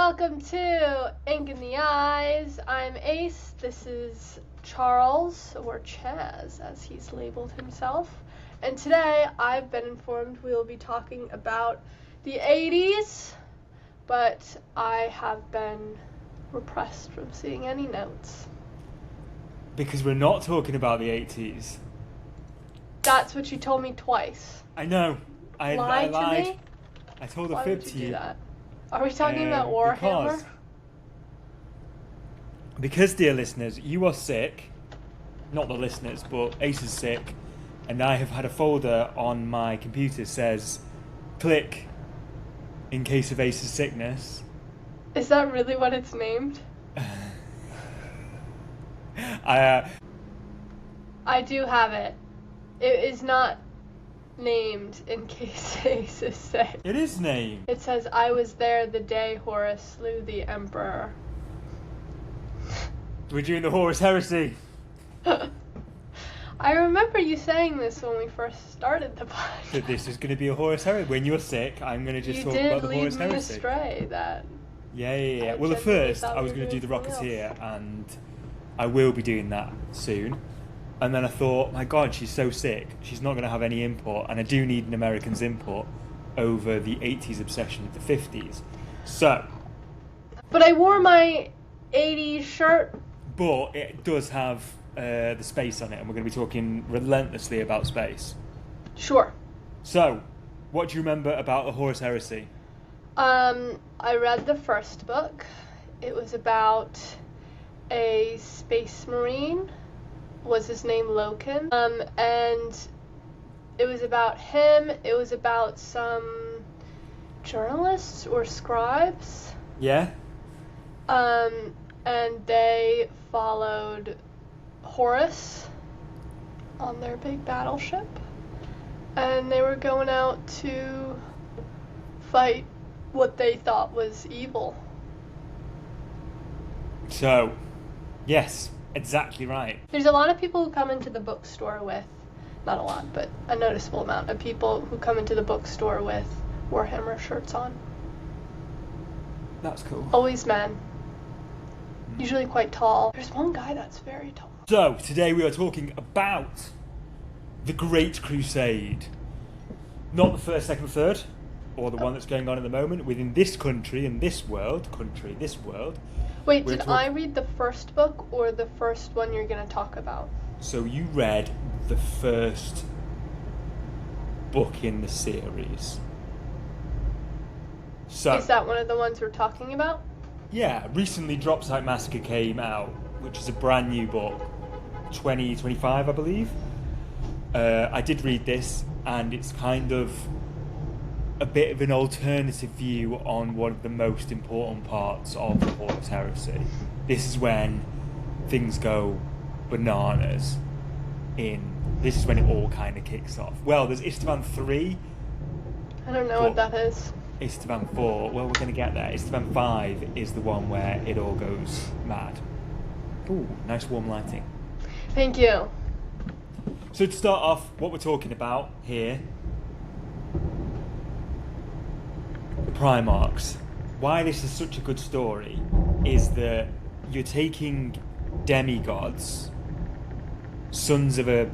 Welcome to Ink in the Eyes. I'm Ace. This is Charles, or Chaz, as he's labeled himself. And today, I've been informed we will be talking about the 80s, but I have been repressed from seeing any notes. Because we're not talking about the 80s. That's what you told me twice. I know. I lied lied. to me? I told a Why fib would to you you. do that? Are we talking about Warhammer? Because, dear listeners, you are sick. Not the listeners, but Ace is sick. And I have had a folder on my computer that says, click in case of Ace's sickness. Is that really what it's named? I do have it. It is not named in case Ace is sick. It is named. It says, I was there the day Horus slew the Emperor. We're doing the Horus Heresy. I remember you saying this when we first started the podcast. That this is going to be a Horus Heresy. When you're sick, I'm going to just talk about the Horus Heresy. You did lead me astray that. Yeah. Well, at first, I was going to do the Rocketeer, and I will be doing that soon. And then I thought, my God, she's so sick. She's not going to have any input, and I do need an American's input over the 80s obsession of the 50s. So. But I wore my 80s shirt. But it does have the space on it, and we're going to be talking relentlessly about space. Sure. So, what do you remember about the Horus Heresy? I read the first book. It was about a space marine. Was his name Loken? And it was about him. It was about some journalists or scribes. Yeah. And they followed Horus on their big battleship. And they were going out to fight what they thought was evil. So, yes, exactly right. There's a lot of people who come into the bookstore with, not a lot, but a noticeable amount of people who come into the bookstore with Warhammer shirts on. That's cool. Always men. Usually quite tall. There's one guy that's very tall. So, today we are talking about the Great Crusade. Not the first, second, third, or the one that's going on at the moment within this country and this world. Wait, did I read the first book or the first one you're going to talk about? So you read the first book in the series. So, is that one of the ones we're talking about? Yeah, recently Dropsite Massacre came out, which is a brand new book, 2025, I believe. I did read this, and it's kind of a bit of an alternative view on one of the most important parts of the Horus Heresy. This is when things go bananas. This is when it all kind of kicks off. Well, there's Istvan 3. I don't know what that is. Istvan 4, well, we're going to get there. Istvan 5 is the one where it all goes mad. Ooh, nice warm lighting. Thank you. So to start off, what we're talking about here, the Primarchs. Why this is such a good story is that you're taking demigods, sons of a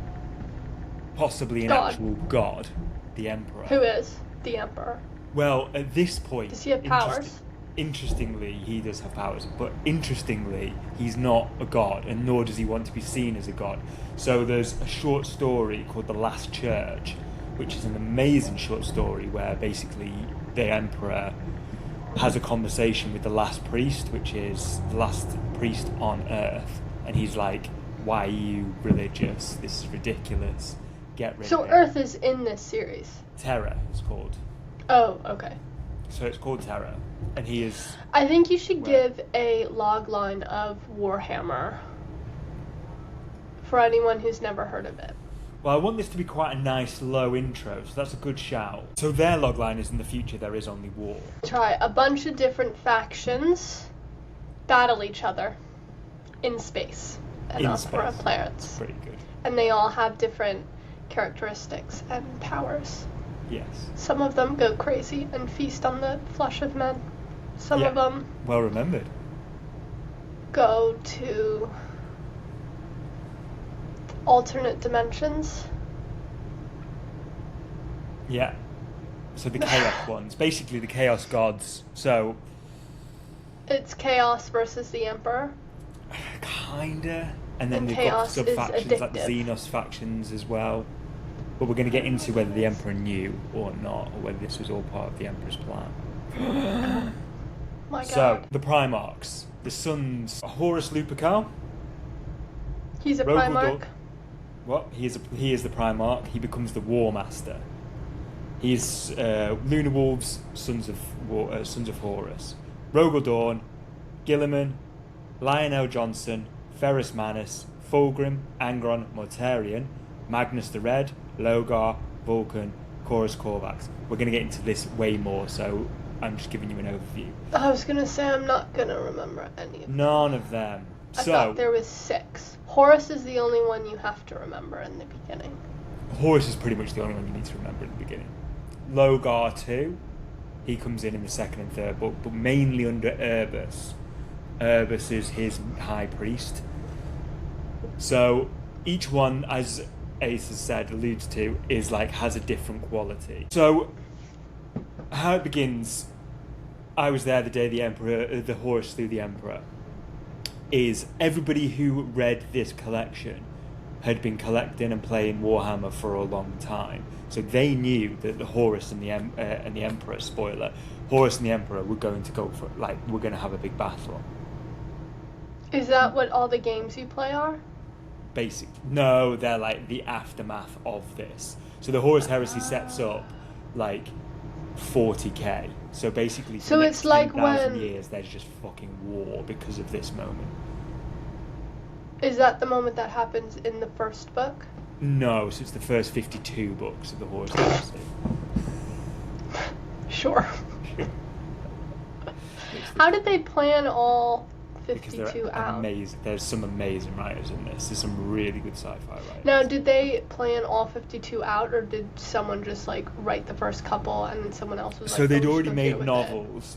possibly an actual god, the Emperor. Who is the Emperor? Well, at this point... Does he have powers? Interestingly, he does have powers, but interestingly, he's not a god, and nor does he want to be seen as a god. So there's a short story called The Last Church, which is an amazing short story where basically the Emperor has a conversation with the last priest, which is the last priest on Earth, and he's like, why are you religious? This is ridiculous. Get rid of it. So Earth is in this series? Terra, it's called. Oh, okay. So it's called Terra, and he is... I think you should give a log line of Warhammer for anyone who's never heard of it. Well, I want this to be quite a nice, low intro, so that's a good shout. So their logline is, in the future, there is only war. Try a bunch of different factions battle each other in space and on planets. Pretty good. And they all have different characteristics and powers. Yes. Some of them go crazy and feast on the flesh of men. Some of them Well remembered. go to alternate dimensions. Yeah. So the chaos ones, basically the chaos gods. So It's Chaos versus the Emperor. kinda, and then And they've got chaos sub is factions like the addictive. Xenos factions as well. But we're going to get into whether the Emperor knew or not, or whether this was all part of the Emperor's plan. My So God. the Primarchs, the sons Horus Lupercal. He's a Rogel Primarch. What? He is the Primarch. He becomes the War Master. He's Lunar Wolves, sons of Horus. Rogel Dawn, Gilliman, Lionel Johnson, Ferrus Manus, Fulgrim, Angron, Mortarion, Magnus the Red, Logar, Vulcan, Chorus Corvax. We're going to get into this way more, so I'm just giving you an overview. I was gonna say I'm not gonna remember any of them. None of them. I thought there was 6. Horus is the only one you have to remember in the beginning. Horus is pretty much the only one you need to remember at the beginning. Logar too. He comes in the second and third book, but mainly under Urbus. Urbus is his high priest. So each one, as Ace has said, alludes to, is has a different quality. So how it begins, I was there the day the Horus slew the Emperor, is everybody who read this collection had been collecting and playing Warhammer for a long time. So they knew that the Horus and the Emperor, spoiler, Horus and the Emperor were going to go for, we're going to have a big battle. Is that what all the games you play are? No, they're the aftermath of this. So the Horus Heresy sets up 40k. So basically, for So the it's next like 10,000 when- years, there's just fucking war because of this moment. Is that the moment that happens in the first book? No, so it's the first 52 books of the Horus Heresy. Sure. How did they plan all Because 52 they're out? amazing. There's some amazing writers in this. There's some really good sci-fi writers. Now, did they plan all 52 out, or did someone just write the first couple and then someone else was So they'd "Oh, already just go get made with novels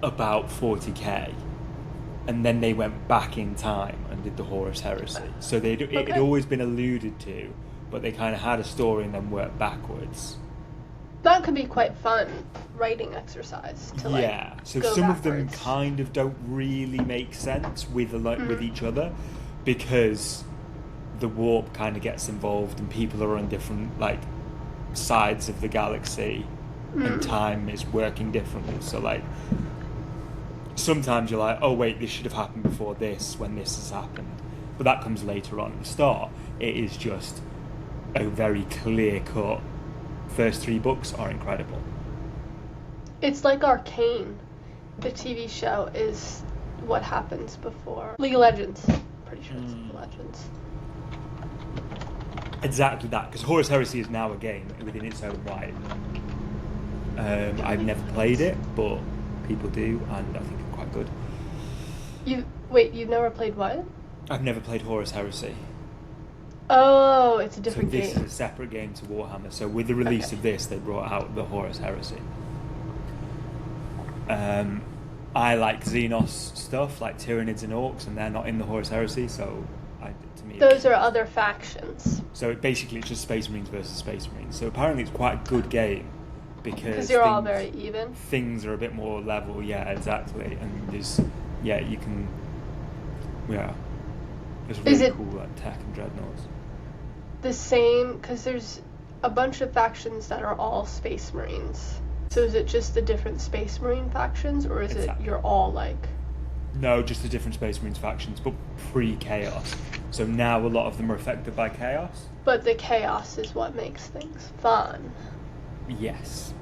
about 40k, and then they went back in time and did the Horus Heresy. So it had Okay. always been alluded to, but they kind of had a story and then worked backwards. it?" That could be quite fun writing exercise to Yeah, so go some of them backwards. kind of don't really make sense with with each other, because the warp kind of gets involved and people are on different sides of the galaxy, and time is working differently. So sometimes you're oh wait, this should have happened before this when this has happened, but that comes later on. At the start, it is just a very clear cut. First 3 books are incredible. It's like Arcane. The TV show is what happens before League of Legends. Pretty sure it's League of Legends. Exactly that, because Horus Heresy is now a game within its own right. I've never played it, but people do, and I think it's quite good. You've never played what? I've never played Horus Heresy. Oh, it's a So different this game. is a separate game to Warhammer. So with the release of this, they brought out the Horus Heresy. I like Xenos stuff, like Tyranids and Orcs, and they're not in the Horus Heresy, so to me... Those are other factions. So basically it's just Space Marines versus Space Marines. So apparently it's quite a good game, because You're all very even. things are a bit more level, yeah, exactly. And there's, you can, there's Is really it- cool tech and dreadnoughts. The same, because there's a bunch of factions that are all Space Marines. So is it just the different Space Marine factions, or is Exactly. it you're all No, just the different Space Marines factions, but pre-chaos. So now a lot of them are affected by chaos. But the chaos is what makes things fun. Yes.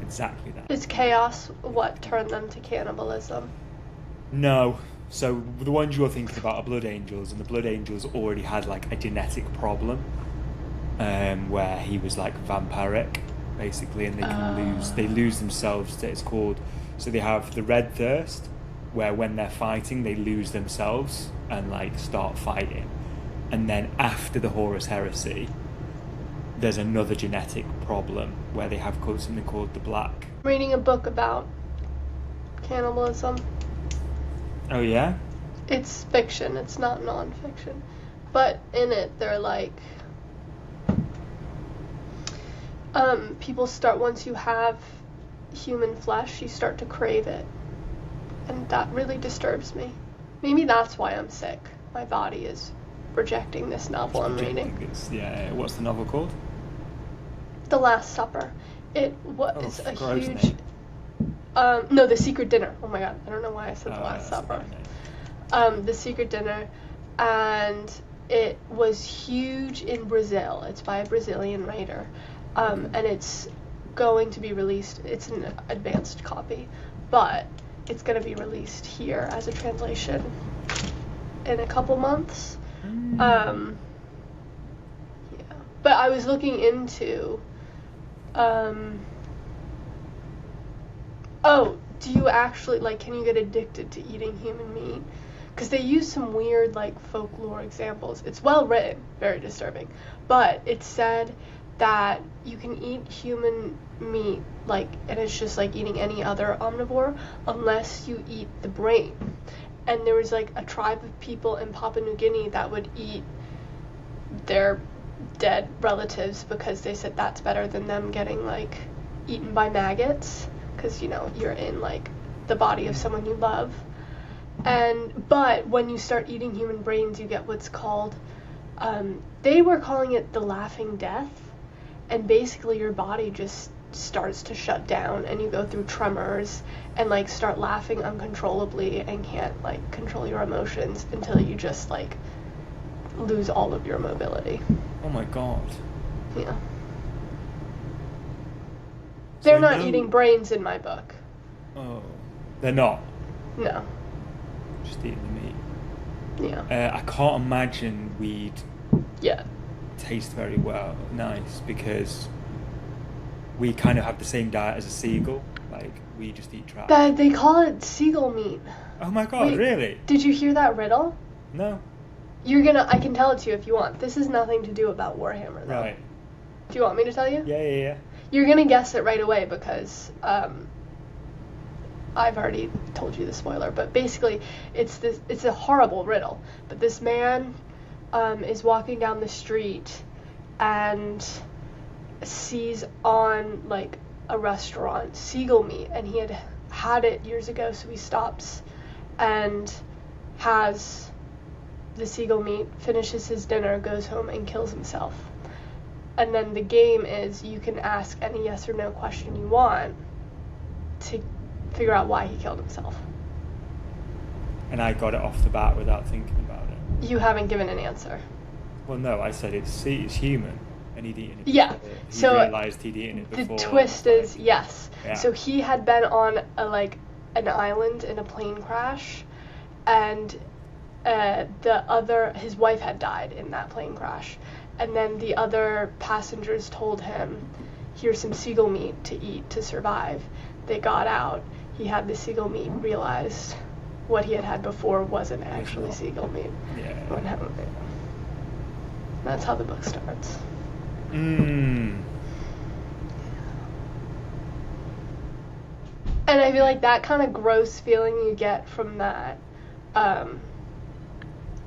Exactly that. Is chaos what turned them to cannibalism? No. So the ones you're thinking about are Blood Angels, and the Blood Angels already had a genetic problem, where he was vampiric, basically, and they lose themselves. It's called. So they have the Red Thirst, where when they're fighting they lose themselves and start fighting, and then after the Horus Heresy, there's another genetic problem where they have something called the black. I'm reading a book about cannibalism. Oh yeah? It's fiction, it's not non-fiction. But in it, they're like, people start, once you have human flesh, you start to crave it. And that really disturbs me. Maybe that's why I'm sick. My body is rejecting this novel I'm reading. Yeah, what's the novel called? The Last Supper. It was a gross huge... name. No, The Secret Dinner. Oh my god, I don't know why I said The Last Supper. The Secret Dinner. And it was huge in Brazil. It's by a Brazilian writer. And it's going to be released. It's an advanced copy. But it's going to be released here as a translation in a couple months. Yeah. But I was looking into... Oh, do you actually, like, can you get addicted to eating human meat? Because they use some weird, like, folklore examples. It's well written, very disturbing. But it said that you can eat human meat, like, and it's just like eating any other omnivore, unless you eat the brain. And there was, like, a tribe of people in Papua New Guinea that would eat their dead relatives because they said that's better than them getting, like, eaten by maggots. Because, you know, you're in, like, the body of someone you love. But when you start eating human brains, you get what's called, they were calling it the laughing death. And basically your body just starts to shut down and you go through tremors and, like, start laughing uncontrollably and can't, like, control your emotions until you just, like, lose all of your mobility. Oh my god. Yeah. So They're not eating brains in my book. Oh. They're not? No. Just eating the meat. Yeah. I can't imagine we'd Yeah. taste very nice, because we kind of have the same diet as a seagull. Like, we just eat trash. They call it seagull meat. Oh my god, Wait, really? Did you hear that riddle? No. I can tell it to you if you want. This has nothing to do about Warhammer, though. Right. Do you want me to tell you? Yeah. You're gonna guess it right away because I've already told you the spoiler. But basically, it's a horrible riddle. But this man is walking down the street and sees on, like, a restaurant seagull meat, and he had it years ago, so he stops and has the seagull meat, finishes his dinner, goes home and kills himself. And then the game is you can ask any yes or no question you want to figure out why he killed himself. And I got it off the bat without thinking about it. You haven't given an answer. Well, no, I said it's human, and he'd eaten it before. Yeah, He so realised he'd eaten it before. The twist is, yes. Yeah. So he had been on an island in a plane crash, and his wife had died in that plane crash. And then the other passengers told him, here's some seagull meat to eat to survive. They got out. He had the seagull meat, realized what he had had before wasn't actually seagull meat. Yeah. That's how the book starts. Mmm. And I feel like that kind of gross feeling you get from that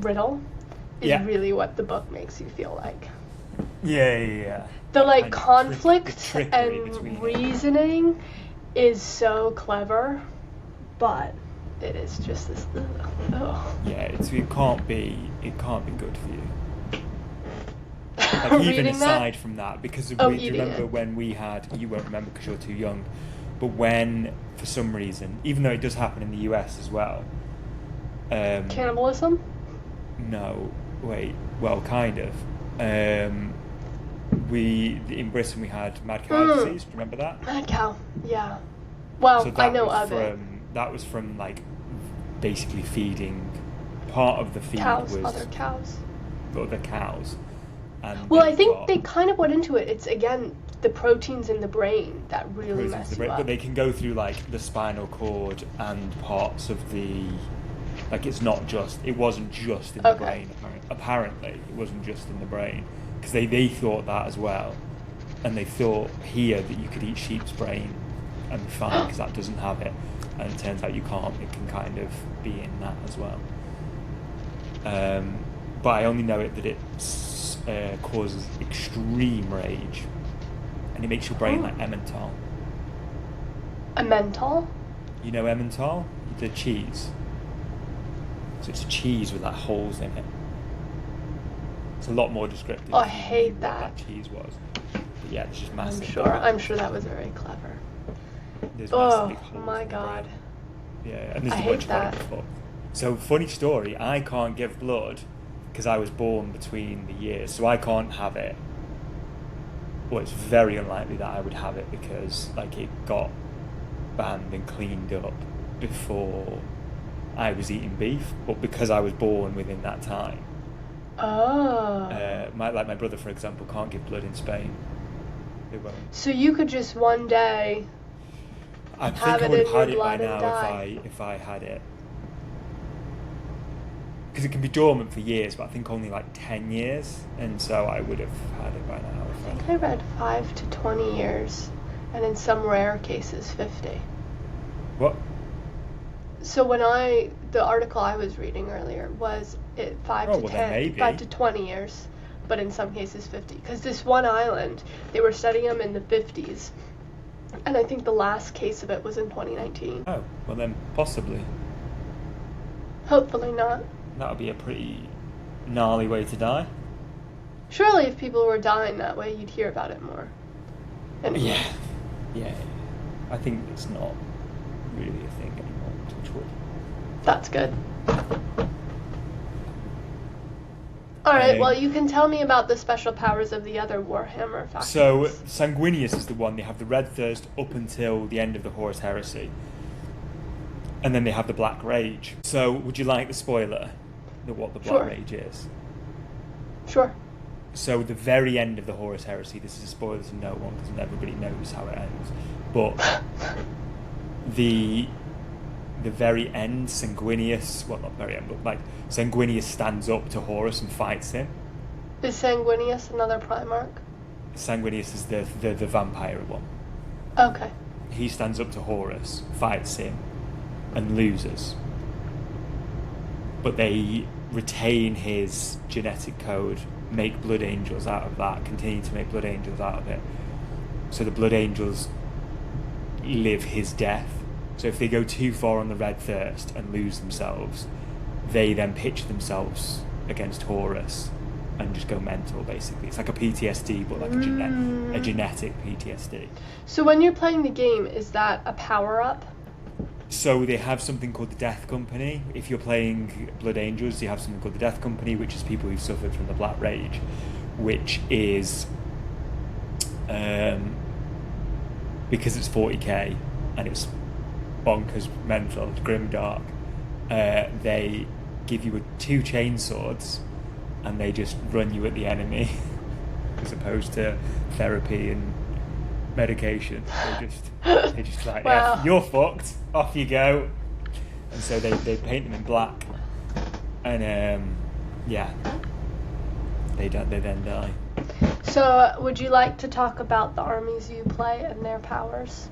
riddle is really what the book makes you feel like. Yeah. The, like, And conflict between and reasoning is so clever, but it is just this. Ugh. Yeah, it can't be good for you. Like, even Reading aside that? from that, because do you Eating remember it. when we had? You won't remember because you're too young. But when, for some reason, even though it does happen in the US as well. Cannibalism? No, wait. Well, kind of. In Britain we had mad cow disease. Do you remember that? Mad cow. Yeah. Well, So I know of it. That was from, like, basically feeding. Part of the feed Cows, was other cows. other cows. And Well, I think they kind of went into it. It's, again, the proteins in the brain that really proteins mess in the you brain, up. but they can go through, like, the spinal cord and parts of the. Like, it wasn't just in the brain. Apparently, it wasn't just in the brain, because they thought that as well. and they thought here that you could eat sheep's brain and be fine because that doesn't have it, and it turns out you can't. It can kind of be in that as well. But I only know that it causes extreme rage, and it makes your brain like Emmental. Emmental? You know Emmental? The cheese. So it's a cheese with like holes in it. It's a lot more descriptive. Oh, I hate that. What that cheese was. But yeah, it's just massive. I'm sure that was very clever. There's Oh massive holes my in the god. brain. Yeah, and there's I a hate bunch of that. before. So funny story, I can't give blood because I was born between the years, so I can't have it. Well, it's very unlikely that I would have it because like it got banned and cleaned up before I was eating beef, but because I was born within that time. Oh. My brother, for example, can't give blood in Spain. They won't. So you could just one day I think have I it would in have your had it by blood and now die. if I had it. Because it can be dormant for years, but I think only like 10 years, and so I would have had it by now. I think I read 5 to 20 years, and in some rare cases 50. What? So the article I was reading earlier was it 5 to 20 years, but in some cases 50. Because this one island, they were studying them in the 50s, and I think the last case of it was in 2019. Oh, well then possibly. Hopefully not. That would be a pretty gnarly way to die. Surely if people were dying that way, you'd hear about it more. Anyway. Yeah. I think it's not really a thing anymore, touch wood. That's good. Alright, well you can tell me about the special powers of the other Warhammer factions. So, Sanguinius is the one. They have the Red Thirst up until the end of the Horus Heresy. And then they have the Black Rage. So, would you like the spoiler? What the Black Rage is? Sure. So, the very end of the Horus Heresy, this is a spoiler to no one because everybody knows how it ends. But the very end, Sanguinius, well, not very end, but like Sanguinius stands up to Horus and fights him. Is Sanguinius another Primarch? Sanguinius is the vampire one. Okay. He stands up to Horus, fights him, and loses. But they retain his genetic code, make blood angels out of that, continue to make blood angels out of it. So the blood angels live his death. So if they go too far on the Red Thirst and lose themselves, they then pitch themselves against Horus and just go mental, basically. It's like a PTSD, but like a genetic PTSD. So when you're playing the game, is that a power-up? So they have something called the Death Company. If you're playing Blood Angels, you have something called the Death Company, which is people who've suffered from the Black Rage, which is because it's 40k and it's bonkers, mental, grimdark. They give you 2 chainswords and they just run you at the enemy, as opposed to therapy and medication. They just like, wow. Yeah, you're fucked, off you go. And so they paint them in black, and they then die. So would you like to talk about the armies you play and their powers?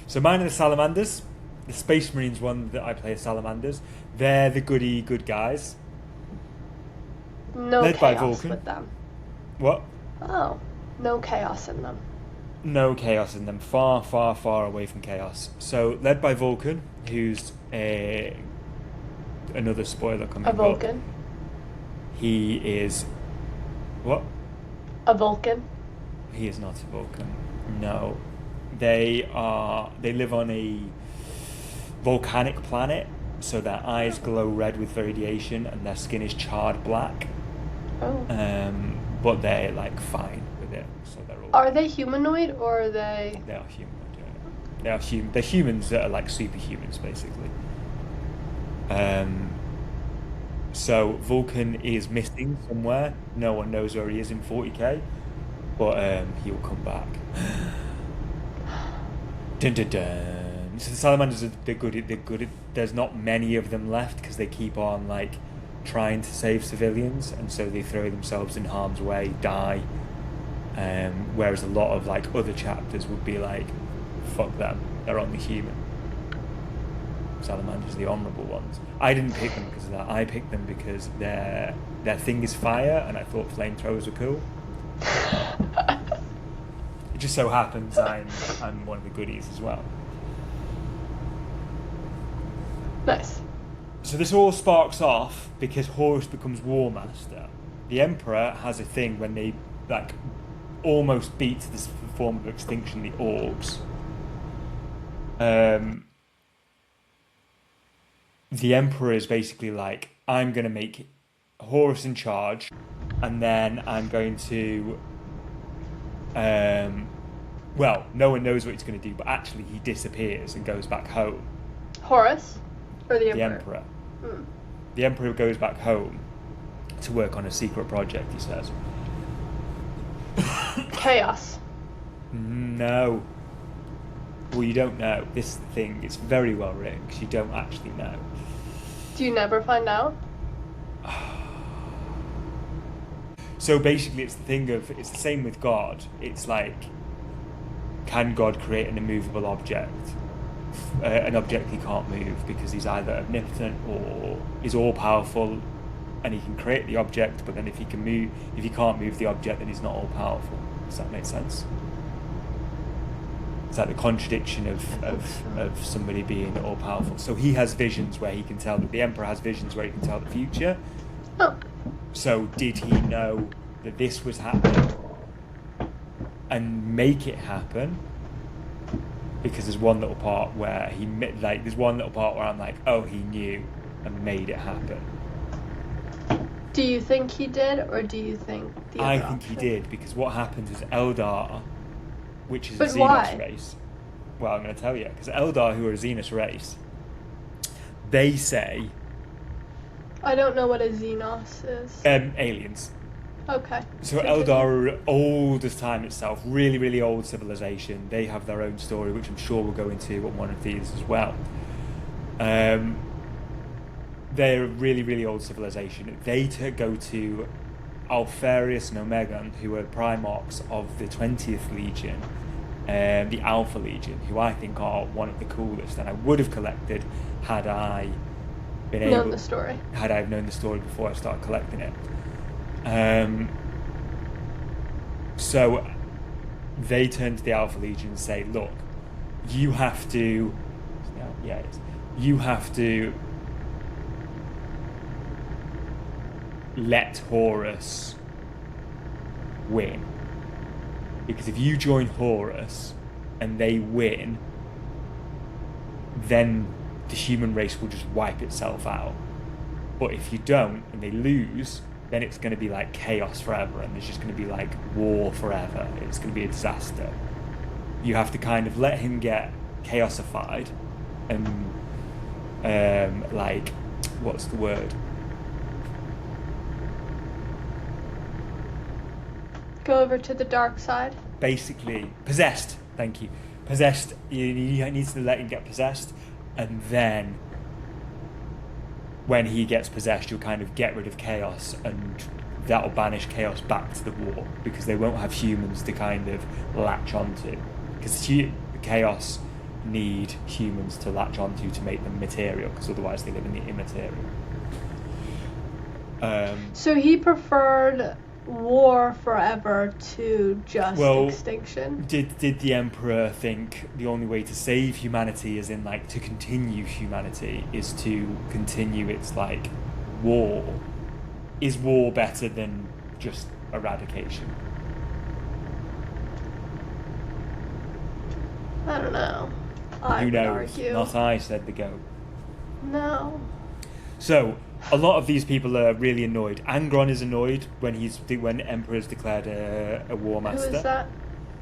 So mine are the Salamanders. The Space Marines one that I play is Salamanders. They're the good guys. No led by chaos Vulcan. with them. What? Oh, no chaos in them. No chaos in them. Far, far, far away from chaos. So, led by Vulcan, who's another spoiler coming up. A Vulcan? He is... What? A Vulcan? He is not a Vulcan. No. They live on a volcanic planet, so their eyes glow red with radiation and their skin is charred black. Oh. But they're like fine with it. So they're all... Are they humanoid or are they... They are humanoid, yeah. They're humans that are like superhumans, basically. So Vulcan is missing somewhere. No one knows where he is in 40k, but he will come back. Dun dun dun. So the Salamanders they're good. There's not many of them left because they keep on like trying to save civilians, and so they throw themselves in harm's way, die, Whereas a lot of like other chapters would be like, fuck them, they're only human. Salamanders are the honourable ones. I didn't pick them because of that. I picked them because their thing is fire, and I thought flamethrowers were cool. It just so happens I'm one of the goodies as well. Nice. So this all sparks off because Horus becomes War Master. The Emperor has a thing when they like almost beat this form of extinction, the orcs. The Emperor is basically like, I'm going to make Horus in charge, and then I'm going to... well, no one knows what he's going to do, but actually he disappears and goes back home. Horus? Or the Emperor? The Emperor. The Emperor goes back home to work on a secret project, he says. Chaos. No. Well, you don't know. This thing is very well written because you don't actually know. Do you never find out? So basically it's the thing of, it's the same with God. It's like, can God create an immovable object? An object he can't move because he's either omnipotent or is all-powerful and he can create the object, but then if he can't move the object, then he's not all-powerful. Does that make sense? It's like the contradiction of somebody being all-powerful. So he has visions where he can tell, that the Emperor has visions where he can tell the future. Oh. So did he know that this was happening and make it happen? Because there's one little part where I'm like, oh, he knew and made it happen. Do you think he did, or do you think the other I think option? he did, because what happens is Eldar, which is But a Xenos why? race. Well, I'm going to tell you, because Eldar, who are a Xenos race, they say... I don't know what a Xenos is. Aliens. Okay. So Eldar are old as time itself, really, really old civilization. They have their own story, which I'm sure we'll go into on one of these as well. They're a really, really old civilization. They go to Alfarius and Omegon, who are Primarchs of the 20th Legion, the Alpha Legion, who I think are one of the coolest, and I would have collected had I been able... known the story. Had I known the story before I started collecting it. So they turn to the Alpha Legion and say, look, you have to let Horus win, because if you join Horus and they win, then the human race will just wipe itself out. But if you don't and they lose, then it's going to be like chaos forever, and there's just going to be like war forever. It's going to be a disaster. You have to kind of let him get chaosified and like, what's the word? Go over to the dark side. Basically, possessed. Thank you. Possessed. You need to let him get possessed, and then when he gets possessed, you'll kind of get rid of chaos, and that'll banish chaos back to the war, because they won't have humans to kind of latch onto, because chaos need humans to latch onto to make them material, because otherwise they live in the immaterial. So he preferred war forever to just extinction. Did the Emperor think the only way to save humanity, as in like to continue humanity, is to continue its like war? Is war better than just eradication? I don't know. I Who would knows? argue. Not I, said the goat. No. So a lot of these people are really annoyed. Angron is annoyed when Emperor is declared a war master. Who is that?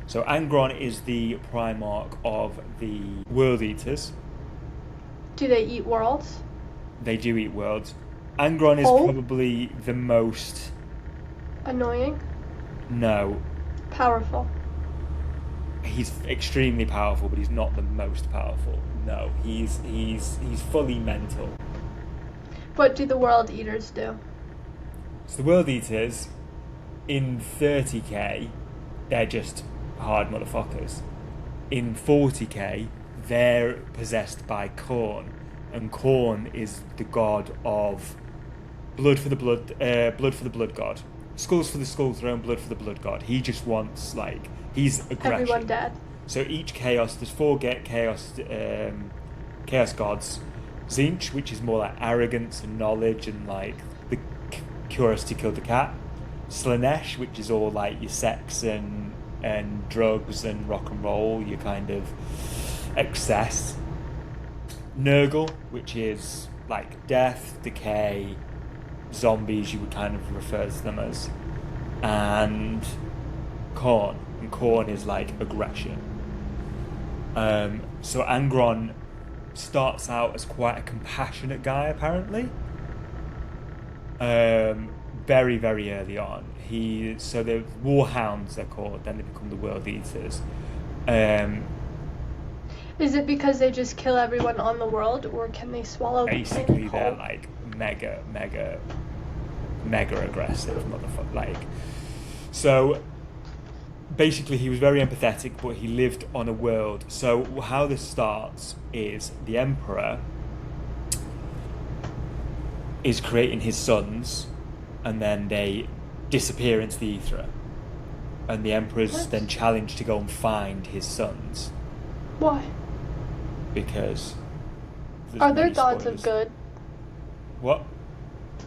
So Angron is the Primarch of the World Eaters. Do they eat worlds? They do eat worlds. Angron is probably the most... Annoying? No. Powerful? He's extremely powerful, but he's not the most powerful. No, he's fully mental. What do the World Eaters do? So the World Eaters, in 30k, they're just hard motherfuckers. In 40k, they're possessed by Khorne, and Khorne is the god of blood for the blood god, skulls for the skull throne, blood for the blood god. He just wants, like, he's aggression. Everyone dead. So each chaos, there's 4 chaos gods. Tzeentch, which is more like arrogance and knowledge and like the curiosity killed the cat. Slanesh, which is all like your sex and drugs and rock and roll, your kind of excess. Nurgle, which is like death, decay, zombies, you would kind of refer to them as. And Khorne. And Khorne is like aggression. So Angron starts out as quite a compassionate guy, apparently. Very, very early on. So the Warhounds, they're called, then they become the World Eaters. Is it because they just kill everyone on the world, or can they swallow the planet basically whole? they're like mega aggressive motherfucker. Like, so basically he was very empathetic, but he lived on a world. So how this starts is the Emperor is creating his sons, and then they disappear into the ether, and the Emperor's then challenged to go and find his sons. Why? Because are there gods of good? What?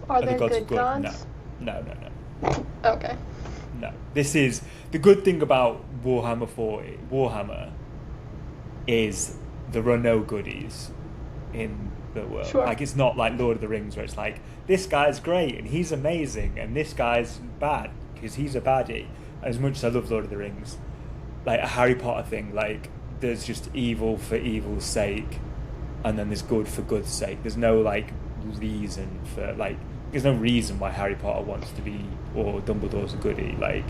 Are there good gods? No. Okay. No. This is the good thing about Warhammer 40. Warhammer is there are no goodies in the world. Sure. Like, it's not like Lord of the Rings where it's like, this guy's great and he's amazing and this guy's bad because he's a baddie. As much as I love Lord of the Rings, like a Harry Potter thing, like there's just evil for evil's sake, and then there's good for good's sake. There's no like reason for like, there's no reason why Harry Potter wants to be, or Dumbledore's a goodie. Like,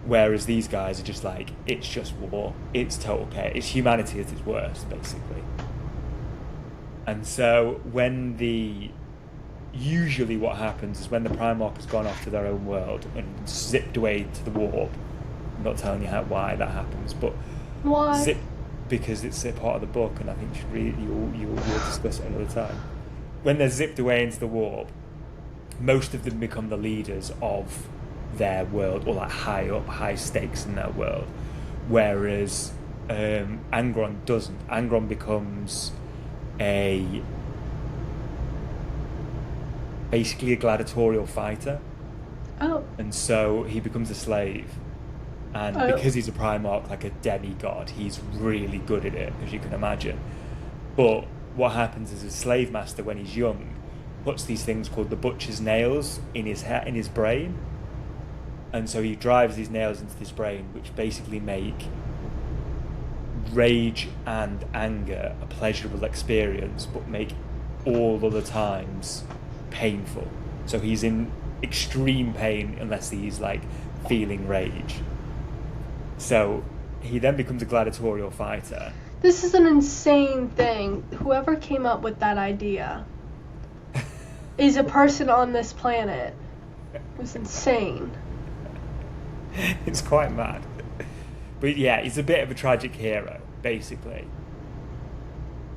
whereas these guys are just like, it's just war, it's total chaos, it's humanity at its worst, basically. And so usually what happens is when the Primarch has gone off to their own world and zipped away to the warp. I'm not telling you why that happens, but why? Because it's a part of the book, and I think you'll discuss it another time. When they're zipped away into the warp, most of them become the leaders of their world, or like high stakes in their world. Whereas Angron doesn't. Angron becomes basically a gladiatorial fighter. Oh. And so he becomes a slave. And because he's a Primarch, like a demigod, he's really good at it, as you can imagine. But what happens is a slave master, when he's young, puts these things called the butcher's nails in his brain. And so he drives these nails into his brain, which basically make rage and anger a pleasurable experience, but make all other times painful. So he's in extreme pain unless he's like feeling rage. So he then becomes a gladiatorial fighter. This is an insane thing. Whoever came up with that idea is a person on this planet. It was insane. It's quite mad. But yeah, he's a bit of a tragic hero, basically.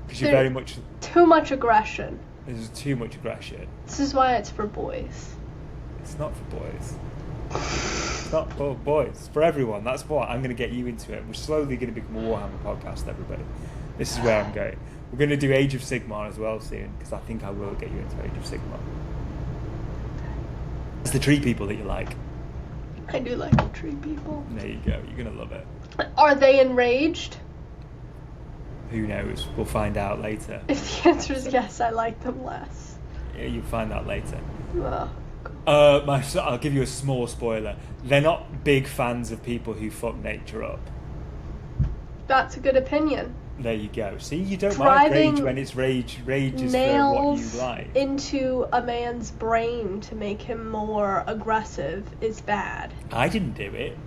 Because you're very much... Too much aggression. There's too much aggression. This is why it's for boys. It's not for boys. It's not for boys. It's for everyone. That's what I'm going to get you into it. We're slowly going to become a Warhammer podcast, everybody. This is where I'm going. We're going to do Age of Sigmar as well soon, because I think I will get you into Age of Sigmar. It's the tree people that you like. I do like the tree people. There you go. You're going to love it. Are they enraged? Who knows? We'll find out later. If the answer is yes, I like them less. Yeah, you'll find out later. Ugh. I'll give you a small spoiler. They're not big fans of people who fuck nature up. That's a good opinion. There you go. See, you don't mind rage when it's rage. Rage is for what you like. Into a man's brain to make him more aggressive is bad. I didn't do it.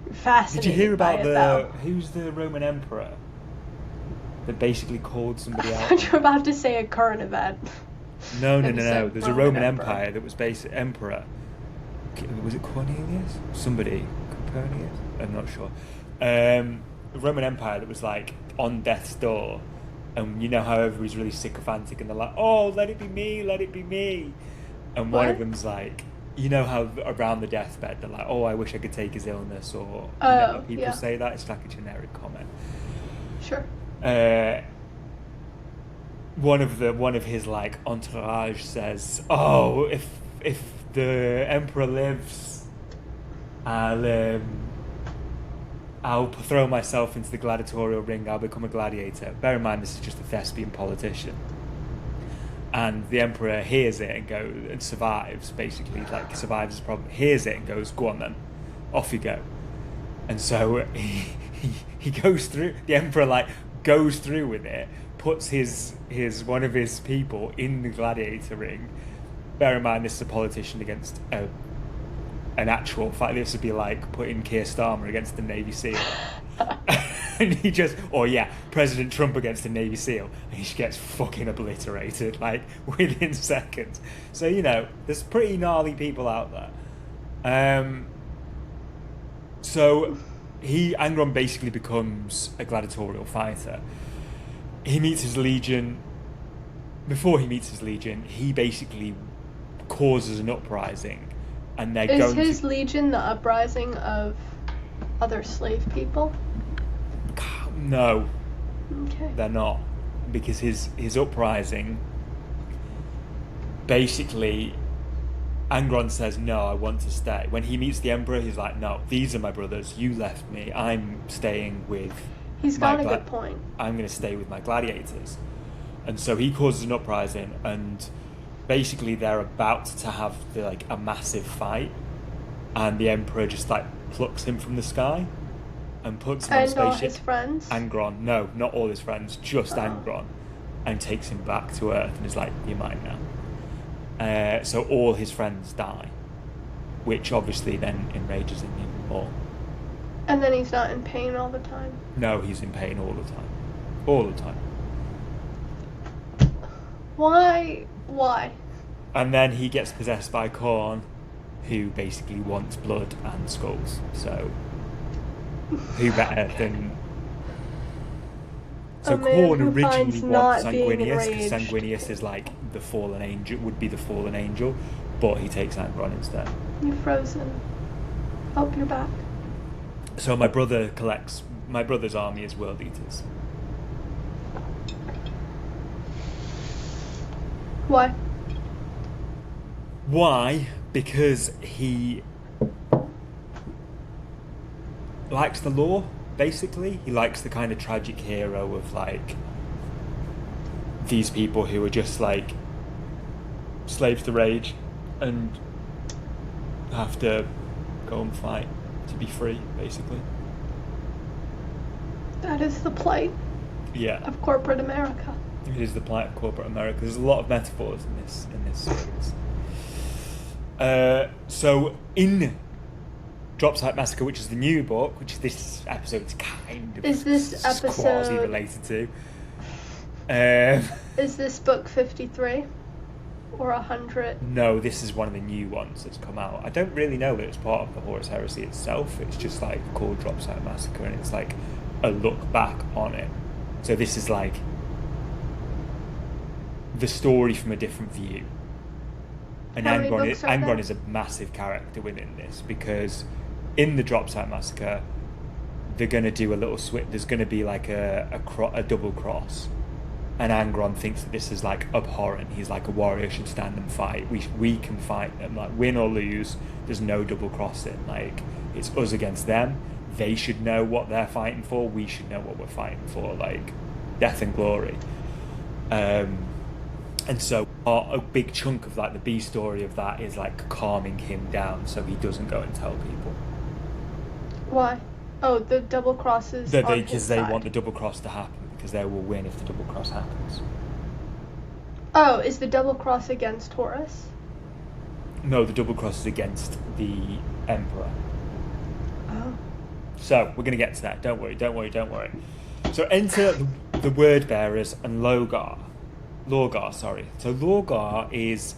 You're fascinated. Did you hear about by who's the Roman emperor that basically called somebody I out? thought you were about to say a current event. No. There's a Roman Empire that was emperor was it Cornelius? Somebody, Copernicus? I'm not sure. Roman Empire that was like on death's door, and you know how everybody's really sycophantic and they're like, "Oh, let it be me, let it be me," and one of them's like, you know how around the deathbed they're like, "Oh, I wish I could take his illness," or you know how people say that. It's like a generic comment. Sure. One of his like entourage says, "Oh, if the emperor lives, I'll throw myself into the gladiatorial ring. I'll become a gladiator." Bear in mind, this is just a thespian politician. And the emperor hears it and goes and survives. Basically, like survives his problem. Hears it and goes, "Go on then, off you go." And so he goes through. The emperor like goes through with it. Puts his one of his people in the gladiator ring. Bear in mind, this is a politician against an actual fight. This would be like putting Keir Starmer against the Navy SEAL. And he just, President Trump against a Navy SEAL, and he gets fucking obliterated like within seconds. So there's pretty gnarly people out there. So Angron basically becomes a gladiatorial fighter. He meets his legion. Before he meets his legion, he basically causes an uprising, and they're Is his legion the uprising of other slave people? No. Okay. They're not, because his uprising. Basically, Angron says, "No, I want to stay." When he meets the emperor, he's like, "No, these are my brothers. You left me. I'm staying with." He's got a good point. I'm going to stay with my gladiators. And so he causes an uprising, and basically they're about to have a massive fight, and the emperor just plucks him from the sky and puts him on a spaceship. And all his friends? Angron, no, not all his friends, just Angron, and takes him back to Earth and is like, "You're mine now." So all his friends die, which obviously then enrages him even more. And then he's not in pain all the time? No, he's in pain all the time. All the time. Why? And then he gets possessed by Khorne, who basically wants blood and skulls. So, who better than... So Khorne originally wants Sanguinius, because Sanguinius is the fallen angel, would be the fallen angel, but he takes Angron instead. You're frozen. Oh, you're back. So my brother's army is World Eaters. Why? Why? Because he likes the lore, basically. He likes the kind of tragic hero of these people who are just slaves to rage and have to go and fight to be free, basically. That is the plight of corporate America. It is the plight of corporate America. There's a lot of metaphors in this series. So in Dropsite Massacre, which is the new book, which this episode is kind of quasi related to. Is this book 53 or 100? No, this is one of the new ones that's come out. I don't really know that it's part of the Horus Heresy itself. It's just called Dropsite Massacre, and it's a look back on it. So this is the story from a different view. And Angron is a massive character within this, because in the Dropsite Massacre, they're going to do a little switch. There's going to be a double cross, and Angron thinks that this is abhorrent. He's a warrior should stand and fight. We can fight them, win or lose. There's no double crossing. It's us against them. They should know what they're fighting for. We should know what we're fighting for. Death and glory. And so a big chunk of the B story of that is calming him down so he doesn't go and tell people. Why? Oh, the double crosses. Because they want the double cross to happen, because they will win if the double cross happens. Oh, is the double cross against Horus? No, the double cross is against the Emperor. Oh. So we're going to get to that. Don't worry. So enter the word bearers and Lorgar. So Lorgar is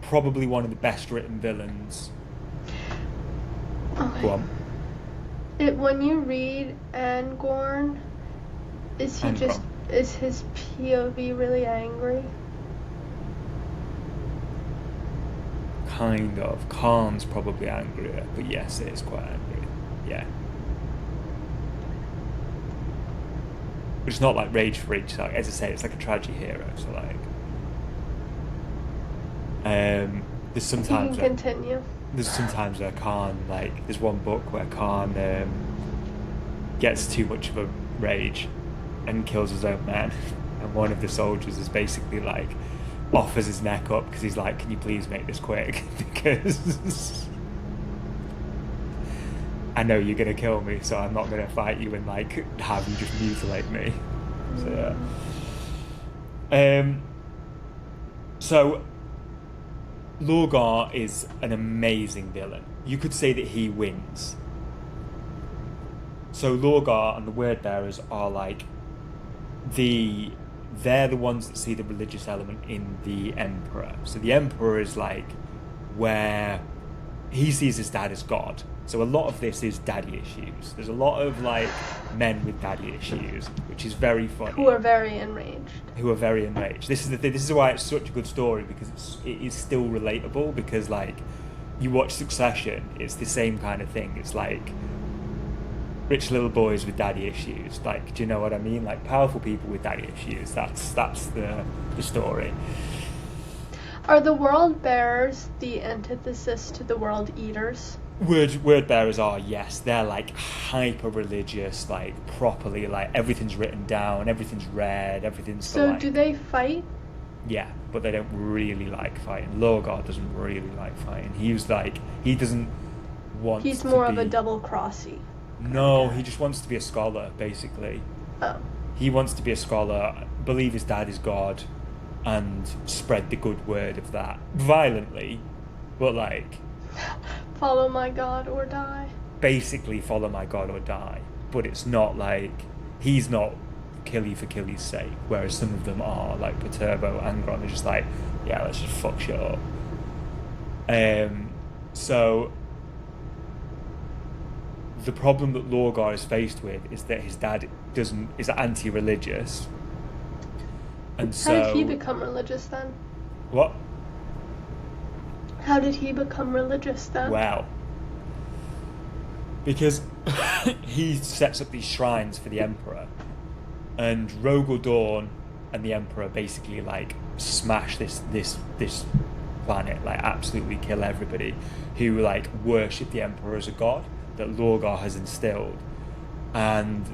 probably one of the best written villains Okay. Go on. When you read Angorn, is his POV really angry? Kind of. Khan's probably angrier, but yes, it is quite angry. Yeah. But it's not like rage for rage. Like, as I say, it's like a tragedy hero. So like, there's sometimes You can continue. there's sometimes where Khan, like, there's one book where Khan gets too much of a rage and kills his own men, and one of the soldiers is basically like offers his neck up because he's like, can you please make this quick, because I know you're gonna kill me, so I'm not gonna fight you and like have you just mutilate me. So yeah. So Lorgar is an amazing villain. You could say that he wins. So Lorgar and the Word Bearers are like they're the ones that see the religious element in the Emperor. So the Emperor is like where he sees his dad as God. So a lot of this is daddy issues. There's a lot of like men with daddy issues, which is very funny. Who are very enraged. This is the thing. This is why it's such a good story, because it is still relatable. Because like you watch Succession, it's the same kind of thing. It's like rich little boys with daddy issues. Like, do you know what I mean? Like powerful people with daddy issues. That's the story. Are the World Bearers the antithesis to the World Eaters? Word bearers are, yes. They're like hyper religious, like properly, like everything's written down, everything's read, everything's. So like, do they fight? Yeah, but they don't really like fighting. Lorgar doesn't really like fighting. He doesn't want. He's more of a double crossy. No, he just wants to be a scholar, basically. Oh. He wants to be a scholar, believe his dad is God, and spread the good word of that violently, but like. Follow my God or die. Basically, follow my God or die. But it's not like he's not killy for killy's sake. Whereas some of them are, like Perturbo, Angron, they're just like, yeah, let's just fuck shit up. So the problem that Lorgar is faced with is that his dad is anti-religious, and so how did he become religious then? What? How did he become religious then? Well, because he sets up these shrines for the Emperor, and Rogel Dawn and the Emperor basically like smash this planet, like absolutely kill everybody who like worship the Emperor as a god that Lorgar has instilled. And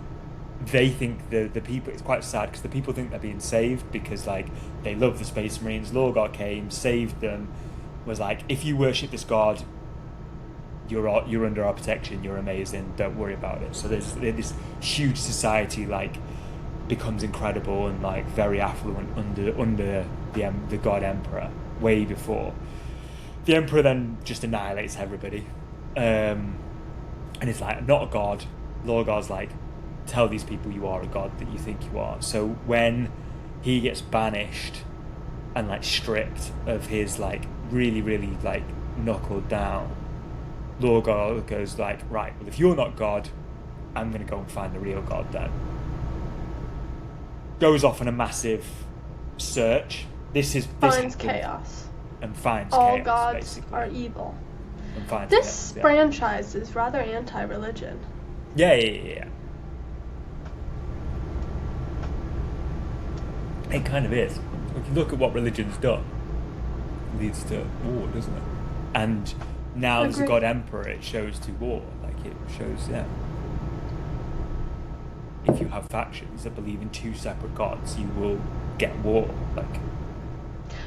they think the people, it's quite sad because the people think they're being saved because like they love the Space Marines. Lorgar came, saved them, was like, if you worship this god, you're under our protection, you're amazing, don't worry about it. So there's this huge society like becomes incredible and like very affluent under the god Emperor way before. The Emperor then just annihilates everybody, and it's like, I'm not a god. Lorgar's like, tell these people you are a god that you think you are. So when he gets banished and like stripped of his like really like knuckled down, Lorgar goes like, right, well if you're not God, I'm gonna go and find the real God then. Goes off on a massive search. Finds chaos. And finds all chaos, gods basically. are evil. And finds this chaos, yeah. franchise is rather anti-religion. Yeah. It kind of is. If you look at what religion's done, it leads to war, doesn't it? And now there's a god emperor, it shows to war. Like it shows, yeah. If you have factions that believe in two separate gods, you will get war. Like,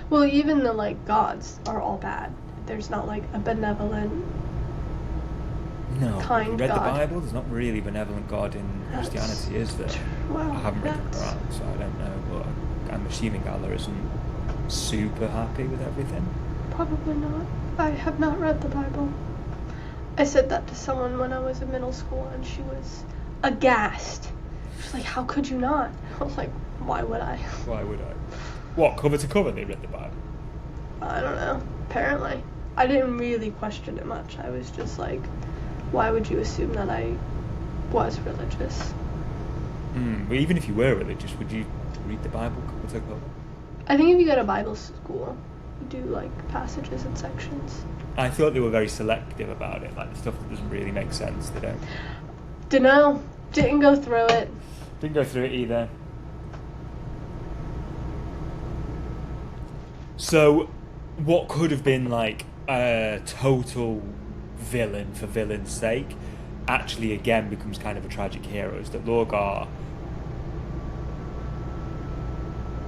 well, even the like gods are all bad. There's not like a benevolent. No, kind you read God. the Bible? There's not really a benevolent God in Christianity, is there? Well, I haven't read the Quran, so I don't know, but I'm assuming Allah isn't super happy with everything. Probably not. I have not read the Bible. I said that to someone when I was in middle school, and she was aghast. She's like, how could you not? I was like, why would I? Why would I? What, cover to cover they read the Bible? I don't know. Apparently. I didn't really question it much. I was just like, why would you assume that I was religious? But even if you were religious, would you read the Bible cover to cover? I think if you go to Bible school, you do like passages and sections. I thought they were very selective about it, like the stuff that doesn't really make sense, they don't. Dunno. Didn't go through it. Didn't go through it either. So, what could have been like a total villain for villain's sake actually again becomes kind of a tragic hero, is that Lorgar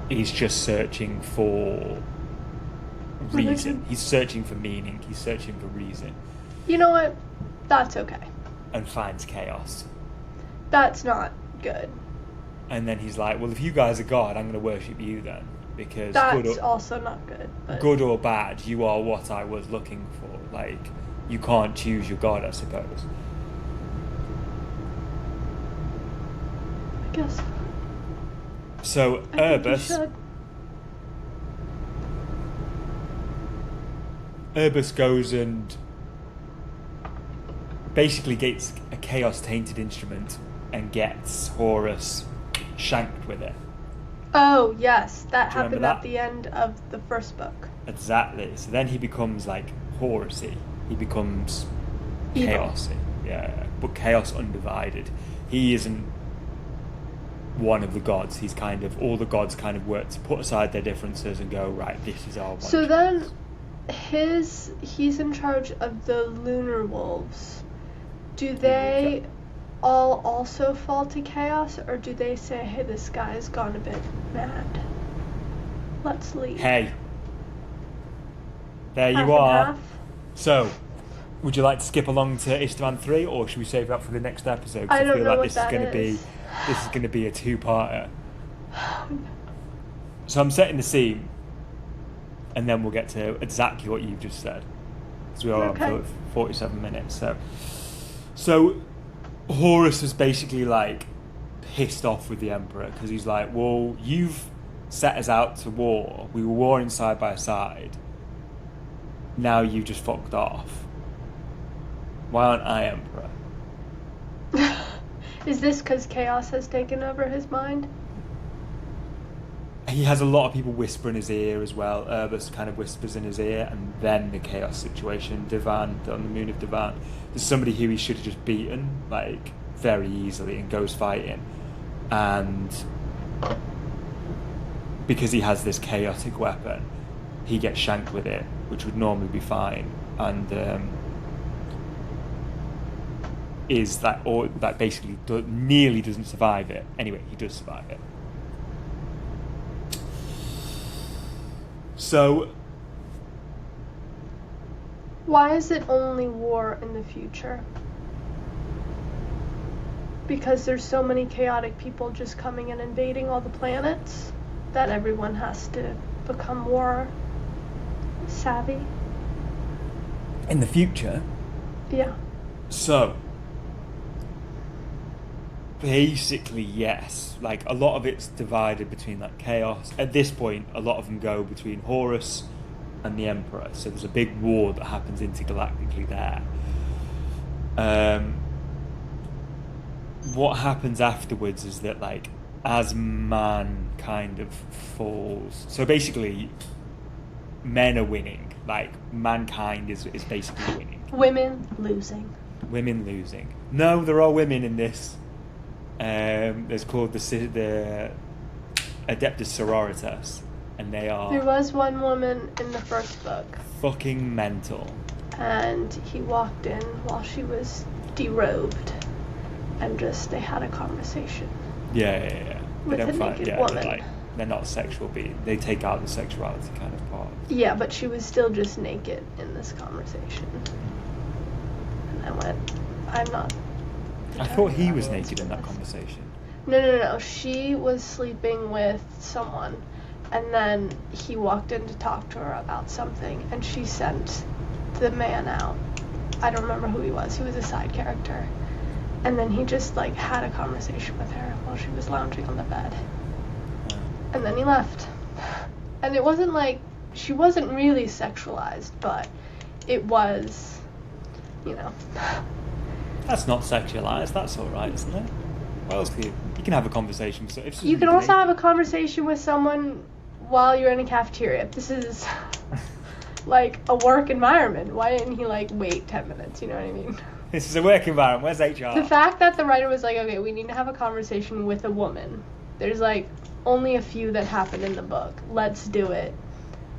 is just searching for reason. He's searching for meaning. He's searching for reason. You know what? That's okay. And finds chaos. That's not good. And then he's like, well, if you guys are God, I'm going to worship you then. Because that's also not good. But good or bad, you are what I was looking for. Like, you can't choose your God, I suppose. I guess. So, Urbus goes and basically gets a chaos-tainted instrument and gets Horus shanked with it. Oh, yes. That Do you happened remember at the end of the first book. Exactly. So then he becomes, like, Horusy. He becomes evil. Chaosy. Yeah. But chaos undivided. He isn't one of the gods. He's kind of, all the gods kind of work to put aside their differences and go, right, this is our one. So then he's in charge of the lunar wolves. Do they all also fall to chaos, or do they say, hey, this guy's gone a bit mad, let's leave? Hey, there Half you are. and half? So, would you like to skip along to Istvan 3, or should we save that for the next episode? 'Cause I don't feel know like what this that is going to be, this is going to be a two-parter. So I'm setting the scene, and then we'll get to exactly what you've just said, because we are on for 47 minutes. So Horus is basically like pissed off with the Emperor, because he's like, well, you've set us out to war. We were warring side by side. Now you just fucked off. Why aren't I Emperor? Is this because chaos has taken over his mind? He has a lot of people whisper in his ear as well. Urbus kind of whispers in his ear, and then the chaos situation. Divan, on the moon of Divan, there's somebody who he should have just beaten, like, very easily, and goes fighting. And because he has this chaotic weapon, he gets shanked with it, which would normally be fine. And is that, or that basically nearly doesn't survive it. Anyway, he does survive it. So, why is it only war in the future? Because there's so many chaotic people just coming and invading all the planets that everyone has to become war savvy. In the future? Yeah. So, basically, yes. Like, a lot of it's divided between, like, chaos. At this point, a lot of them go between Horus and the Emperor. So there's a big war that happens intergalactically there. What happens afterwards is that, like, as man kind of falls... So basically, men are winning. Like, mankind is basically winning. Women losing. Women losing. No, there are women in this. There's called the Adeptus Sororitas, and they are... There was one woman in the first book. Fucking mental. And he walked in while she was derobed, and just, they had a conversation. Yeah. With a naked woman. They're not sexual beings. They take out the sexuality kind of part. Yeah, but she was still just naked in this conversation. And I went, I'm not... I thought he was naked in that conversation. No. She was sleeping with someone, and then he walked in to talk to her about something, and she sent the man out. I don't remember who he was. He was a side character. And then he just, like, had a conversation with her while she was lounging on the bed. And then he left. And it wasn't like, she wasn't really sexualized, but it was, you know... That's not sexualized. That's all right, isn't it? What else can you can have a conversation with? If You can also have a conversation with someone while you're in a cafeteria. This is like a work environment. Why didn't he like wait 10 minutes? You know what I mean? This is a work environment. Where's HR? The fact that the writer was like, okay, we need to have a conversation with a woman. There's like only a few that happen in the book. Let's do it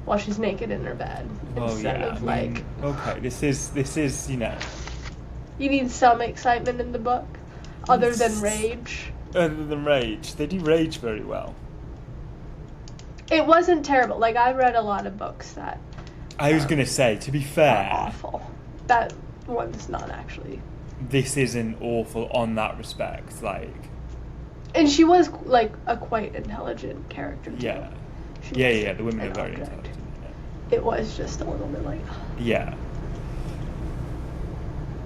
while she's naked in her bed. Instead of like, okay, this is you know. You need some excitement in the book, other than rage. Other than rage, they do rage very well. It wasn't terrible. Like, I read a lot of books that I was gonna say, to be fair, are awful. That one's not actually. This isn't awful on that respect, like. And she was like a quite intelligent character too. Yeah. She Yeah. was The women are an very object. intelligent. It was just a little bit like. Yeah.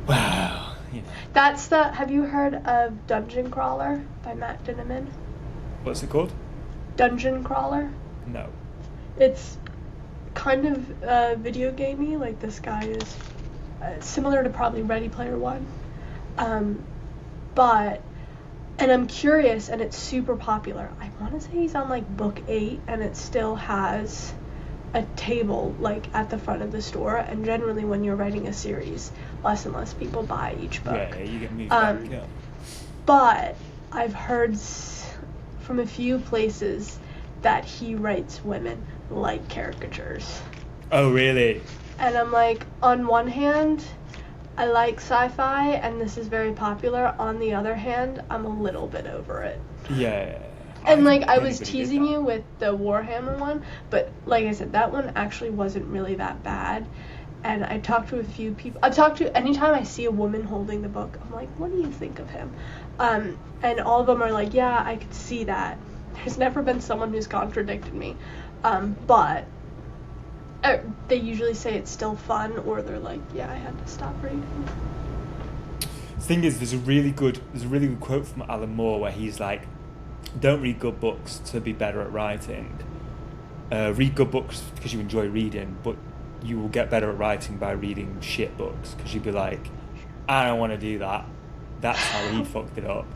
Wow. You know. That's the. Have you heard of Dungeon Crawler by Matt Dinniman? What's it called? Dungeon Crawler. No. It's kind of video gamey. Like, this guy is similar to probably Ready Player One, but. And I'm curious, and it's super popular. I want to say he's on like book 8, and it still has a table like at the front of the store. And generally, when you're writing a series, less and less people buy each book. Yeah, you get moved back. Yeah. But I've heard from a few places that he writes women like caricatures. Oh, really? And I'm like, on one hand, I like sci-fi, and this is very popular. On the other hand, I'm a little bit over it. Yeah. And like, I was teasing you with the Warhammer one, but like I said, that one actually wasn't really that bad. And I talked to a few people. Anytime I see a woman holding the book, I'm like, what do you think of him? And all of them are like, yeah, I could see that. There's never been someone who's contradicted me. But they usually say it's still fun, or they're like, yeah, I had to stop reading. The thing is, there's a really good quote from Alan Moore where he's like, don't read good books to be better at writing. Read good books because you enjoy reading, but you will get better at writing by reading shit books, because you'll be like, I don't want to do that. That's how he fucked it up.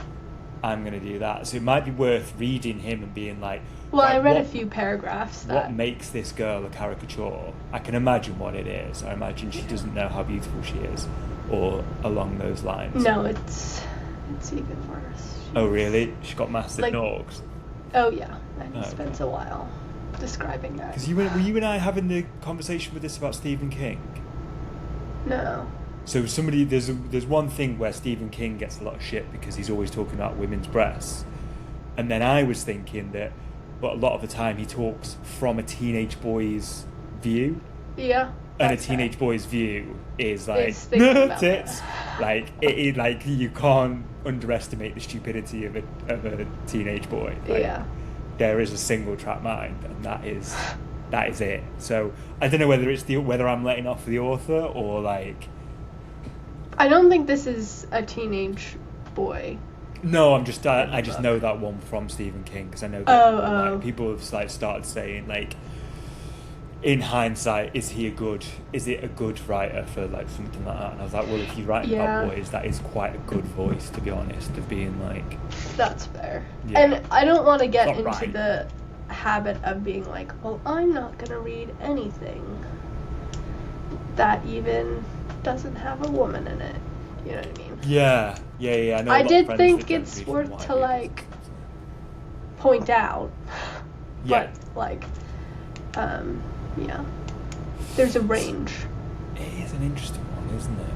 I'm going to do that. So it might be worth reading him and being like, well, I read a few paragraphs. What makes this girl a caricature? I can imagine what it is. I imagine she doesn't know how beautiful she is, or along those lines. No, it's even worse. Oh, really? She got massive norks? Oh, yeah. And he spends a while describing that. Because were you and I having the conversation with this about Stephen King? No. So there's one thing where Stephen King gets a lot of shit because he's always talking about women's breasts. And then I was thinking that, but a lot of the time he talks from a teenage boy's view. Yeah. And a teenage boy's view is like tits. Like like you can't underestimate the stupidity of a teenage boy. Like, yeah. There is a single track mind, and that is it. So I don't know whether I'm letting off the author or like. I don't think this is a teenage boy. No, I just know that one from Stephen King, because I know that like, people have like started saying like, in hindsight, is it a good writer for like something like that? And I was like, well, if you're writing about boys, that is quite a good voice, to be honest, of being like. That's fair. Yeah. And I don't want to get into the habit of being like, well, I'm not gonna read anything that even doesn't have a woman in it. You know what I mean? Yeah. I know. I did think it's worth to like point out. Yeah. But like, yeah. There's a range. It is an interesting one, isn't it?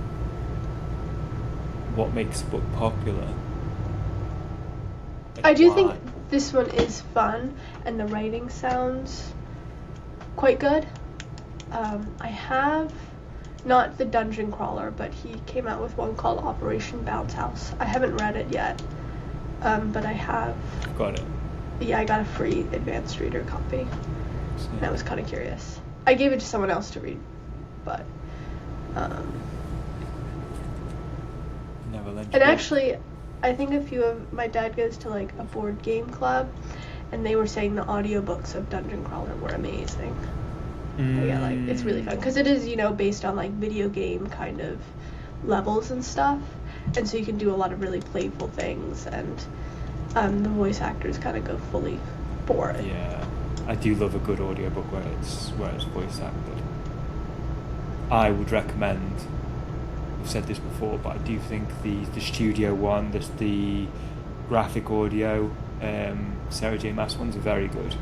What makes a book popular? Like, I do think this one is fun, and the writing sounds quite good. I have not the Dungeon Crawler, but he came out with one called Operation Bounce House. I haven't read it yet, but I have. Got it. Yeah, I got a free advanced reader copy, and I was kind of curious. I gave it to someone else to read, but. And actually, I think my dad goes to like a board game club, and they were saying the audiobooks of Dungeon Crawler were amazing. But yeah, like, it's really fun because it is, based on like video game kind of levels and stuff, and so you can do a lot of really playful things, and the voice actors kind of go fully for it. Yeah, I do love a good audiobook where it's voice acted. I would recommend, I've said this before, but I do think the studio one, the graphic audio, Sarah J. Maas ones are very good.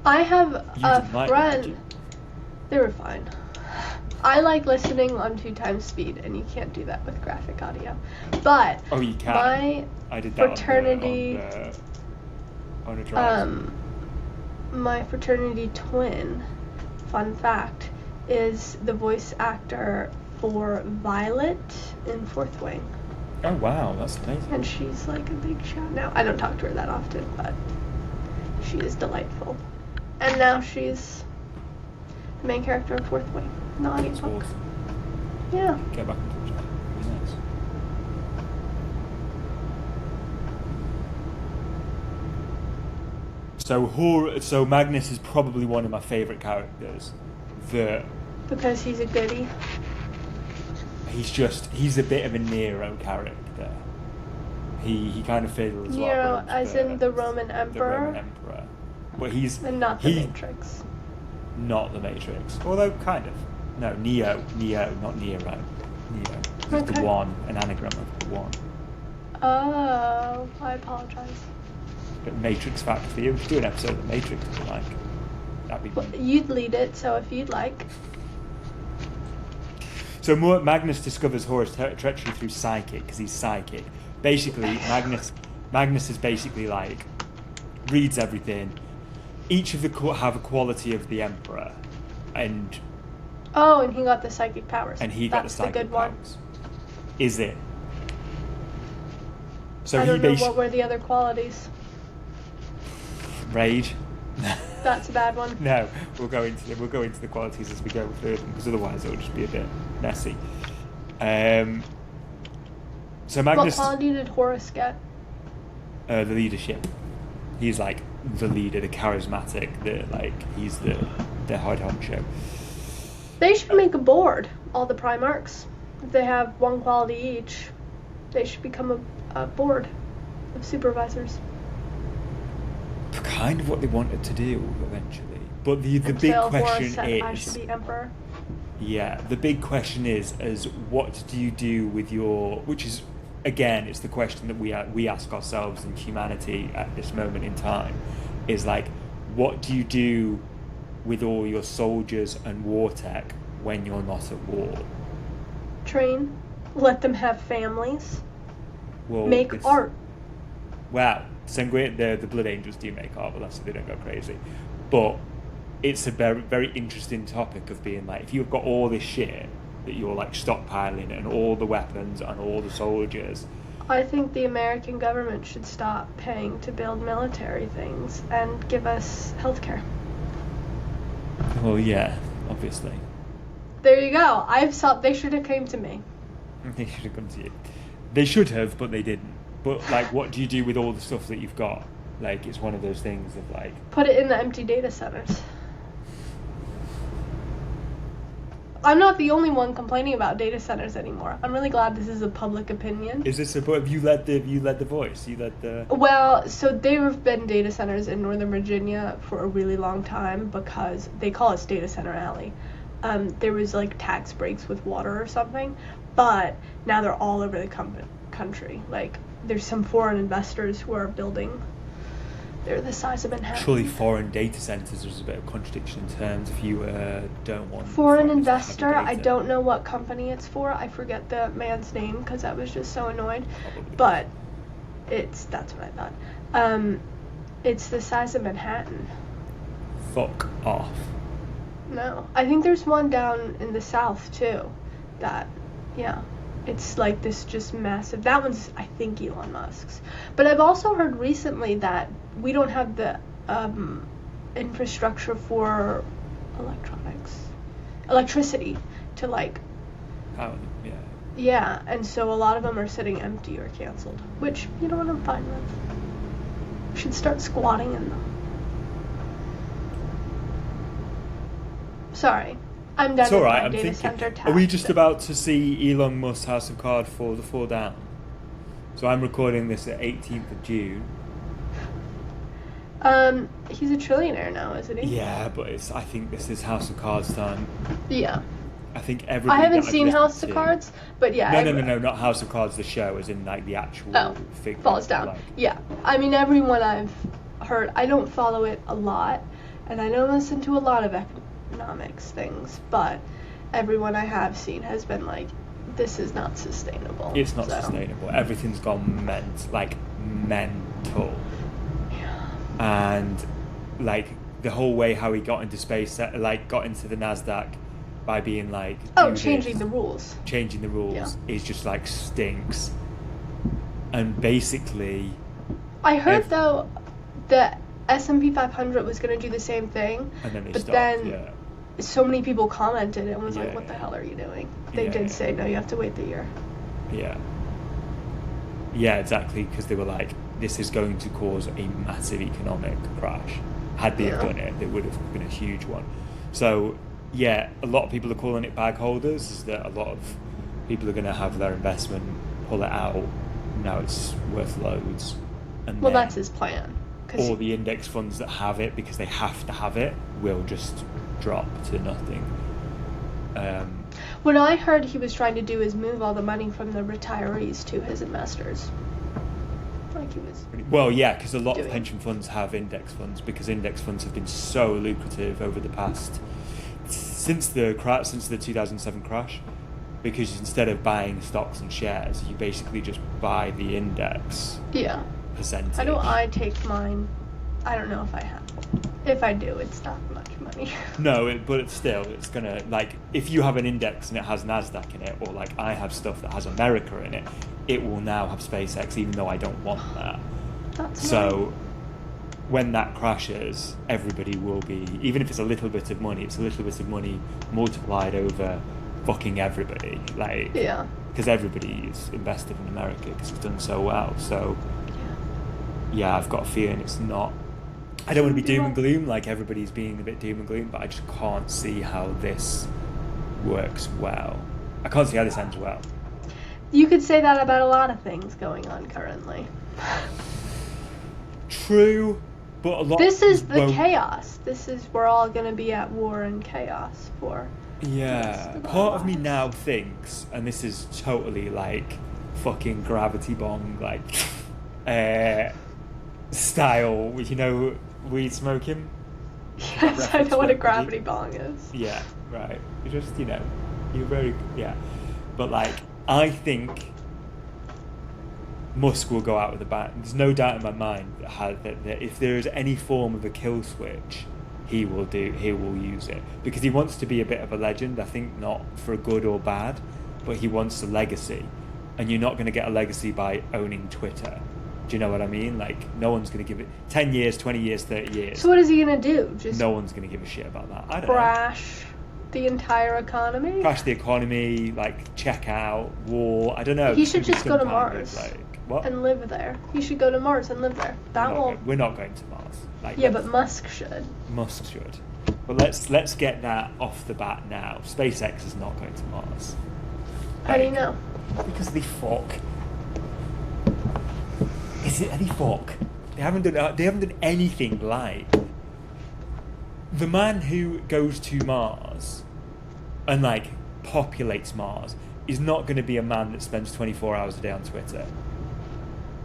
I have You a didn't like them, did friend. you? They were fine. I like listening on 2 times speed, and you can't do that with graphic audio. But Oh, you can. my I did that fraternity, on a drive. my fraternity twin, fun fact, is the voice actor for Violet in Fourth Wing. Oh wow, that's amazing. And she's like a big shot now. I don't talk to her that often, but she is delightful. And now she's the main character of Fourth Wing, the That's audiobook. awesome. Yeah. Get back in touch with her. It'd be nice. So Magnus is probably one of my favourite characters. Because he's a goodie. He's a bit of a Nero character. He kind of fiddles. Nero, as in the Roman Emperor? The Roman Emperor. But he's And not the Matrix. not the Matrix. Although kind of. No, Neo, not Nero. Neo. It's Okay. the one, an anagram of the one. Oh, I apologize. But Matrix fact for you. We should do an episode of the Matrix if you like. That'd be Well, fun. you'd lead it, so if you'd like. So Magnus discovers Horus treachery through psychic, because he's psychic. Basically, Magnus is basically like, reads everything. Each of the have a quality of the Emperor, and Oh, and he got the psychic powers. he got That's the psychic good one. powers. Is it? So I he don't know basically what were the other qualities. rage. That's a bad one. No, we'll go into the qualities as we go through them, because otherwise it'll just be a bit messy. So What Magnus, quality did Horus get? the leadership. He's like the leader, the charismatic, he's the hard honcho. They should make a board, all the Primarchs. If they have one quality each, they should become a board of supervisors. Kind of what they wanted to do eventually, but the big Until Horus question said, I should is, be emperor. yeah, the big question is what do you do with your, which is again, it's the question that we ask ourselves in humanity at this moment in time, is like, what do you do with all your soldiers and war tech when you're not at war? Train. Let them have families. Well, Make art. Wow, the Blood Angels do make art, but that's so they don't go crazy. But it's a very, very interesting topic of being like, if you've got all this shit that you're like stockpiling and all the weapons and all the soldiers. I think the American government should stop paying to build military things and give us healthcare. Well, yeah, obviously. There you go. They should have came to me. They should have come to you. They should have, but they didn't. But like, what do you do with all the stuff that you've got? Like, it's one of those things of like, Put it in the empty data centers. I'm not the only one complaining about data centers anymore. I'm really glad this is a public opinion. is this a? Have you led the voice? You led the. Well, so there have been data centers in Northern Virginia for a really long time because they call us Data Center Alley. There was like tax breaks with water or something, but now they're all over the country. Like, there's some foreign investors who are building. They're the size of Manhattan. Actually, foreign data centers, there's a bit of contradiction in terms if you don't want. Foreign foreigners to have investor, the I data. don't know what company it's for. I forget the man's name because I was just so annoyed. Probably. But that's what I thought. It's the size of Manhattan. Fuck off. No, I think there's one down in the south too. It's like this just massive. That one's, I think, Elon Musk's. But I've also heard recently that we don't have the infrastructure for electricity to like. Oh, yeah. Yeah, and so a lot of them are sitting empty or canceled, which, you know what, I'm fine with. We should start squatting in them. Sorry. I'm done It's with all right. my I'm data thinking. center task. Are we just about to see Elon Musk's House of Cards fall down? So I'm recording this at 18th of June. He's a trillionaire now, isn't he? Yeah, but I think this is House of Cards time. Yeah. I think everybody. I haven't seen House of Cards, but yeah. No, not House of Cards, the show, as in like the actual figure. Falls down. Like, yeah. I mean, everyone I've heard, I don't follow it a lot, and I don't listen to a lot of economics things, but everyone I have seen has been like, this is not sustainable. It's not sustainable. Everything's gone mental. Yeah. And like the whole way how he got into space, like got into the NASDAQ by being like, changing the rules. Changing the rules is just like stinks. And basically, I heard though the S&P 500 was going to do the same thing, and then they but stopped, then so many people commented and was like, what the hell are you doing? They did say, no, you have to wait the year. Yeah, exactly, because they were like, this is going to cause a massive economic crash. Had they have done it, it would have been a huge one. So yeah, a lot of people are calling it bag holders, is that a lot of people are going to have their investment, pull it out, now it's worth loads. And well, that's his plan. All the index funds that have it, because they have to have it, will just drop to nothing. What I heard he was trying to do is move all the money from the retirees to his investors. Like he was. Well, yeah, because a lot of pension funds have index funds, because index funds have been so lucrative over the past since the 2007 crash. Because instead of buying stocks and shares, you basically just buy the index. Yeah. Percentage. I know I take mine. I don't know if I have. If I do, it's not much money. No, but it's gonna, like, if you have an index and it has NASDAQ in it, or like I have stuff that has America in it, it will now have SpaceX, even though I don't want that. That's so when that crashes, everybody will be, even if it's a little bit of money, it's a little bit of money multiplied over fucking everybody. Like, yeah. Because everybody is invested in America because it's done so well. So yeah, I've got a feeling it's not. I don't want to be doom and gloom, like everybody's being a bit doom and gloom, but I just can't see how this works well. I can't see how this ends well. You could say that about a lot of things going on currently. True, but a lot. This is the chaos. This is, we're all going to be at war and chaos for. Yeah, part of me now thinks, and this is totally like fucking gravity bomb, like style, you know, weed smoking. Yes, I know what a gravity bong is. Yeah, right. You just, you know, you're very, but like, I think Musk will go out with a bang. There's no doubt in my mind that if there is any form of a kill switch, he will use it, because he wants to be a bit of a legend. I think not for good or bad, but he wants a legacy, and you're not going to get a legacy by owning Twitter. Do you know what I mean? Like, no one's going to give it 10 years, 20 years, 30 years. So what is he going to do? Just no one's going to give a shit about that. I don't crash the entire economy? Crash the economy, like check out, war. I don't know. He should just go to Mars. What? And live there. He should go to Mars and live there. We're not going to Mars. Like, yeah, but Musk should. Musk should. But let's get that off the bat now. SpaceX is not going to Mars. How do you know? Because they fuck. Is it any fuck? They haven't done anything like. The man who goes to Mars and like populates Mars is not going to be a man that spends 24 hours a day on Twitter.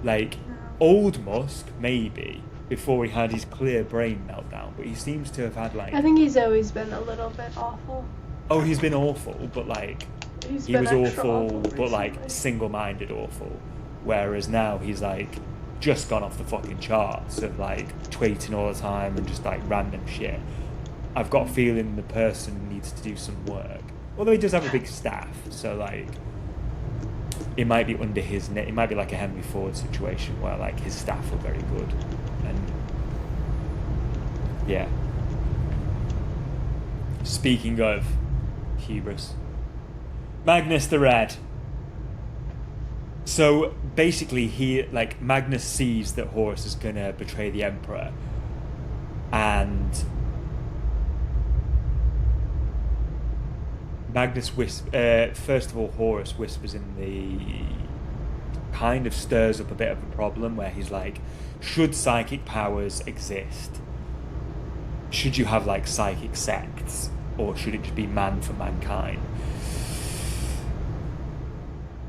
Like, old Musk, maybe, before he had his clear brain meltdown, but he seems to have had like. I think he's always been a little bit awful. Oh, he's been awful, but like he was awful, but like single-minded awful. Whereas now he's like just gone off the fucking charts of like tweeting all the time and just like random shit. I've got a feeling the person needs to do some work. Although he does have a big staff, so like it might be under his net. It might be like a Henry Ford situation where like his staff are very good, and yeah. Speaking of hubris, Magnus the Red. So basically, Magnus sees that Horus is gonna betray the Emperor, and Magnus first of all, Horus whispers in the... kind of stirs up a bit of a problem where he's like, should psychic powers exist? Should you have like psychic sects? Or should it just be man for mankind?